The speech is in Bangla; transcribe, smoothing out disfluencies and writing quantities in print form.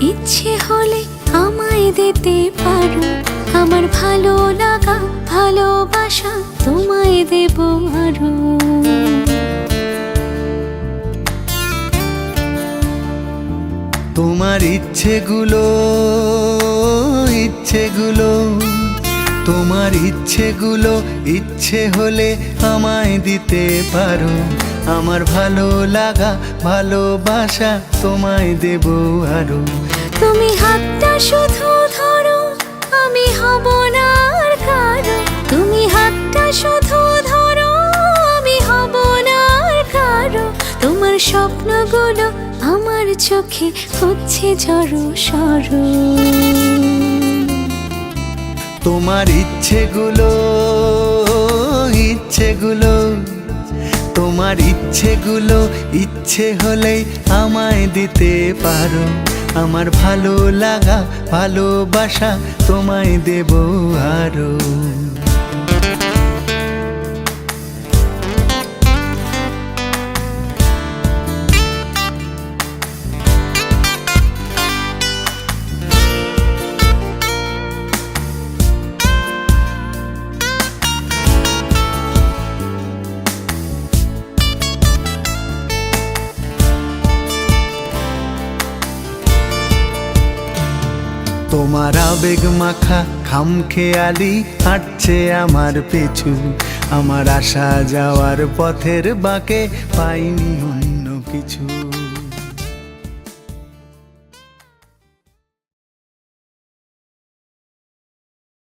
ইচ্ছে হলে আমায় দিতে পারো, আমার ভালো লাগা ভালোবাসা তোমায় দেব আরো। তোমার ইচ্ছেগুলো তোমার ইচ্ছেগুলো ইচ্ছে হলে আমায় দিতে পারো, আমার ভালো লাগা ভালোবাসা তোমায় দেব আরো। তুমি হাতটা শুধু ধরো, আমি হব না আর কারো। তুমি হাতটা শুধু ধরো, আমি হব না আর কারো। তোমার স্বপ্নগুলো আমার চোখে হচ্ছে জড়ো সরো। তোমার ইচ্ছেগুলো তোমার ইচ্ছেগুলো ইচ্ছে হলেই আমায় দিতে পারো, আমার ভালো লাগা ভালোবাসা তোমায় দেব আরো। তোমার আবেগ মাখা খামখেয়ালি হাঁটছে আমার পিছু, আমার আসা যাওয়ার পথের বাঁকে পাইনি অন্য কিছু।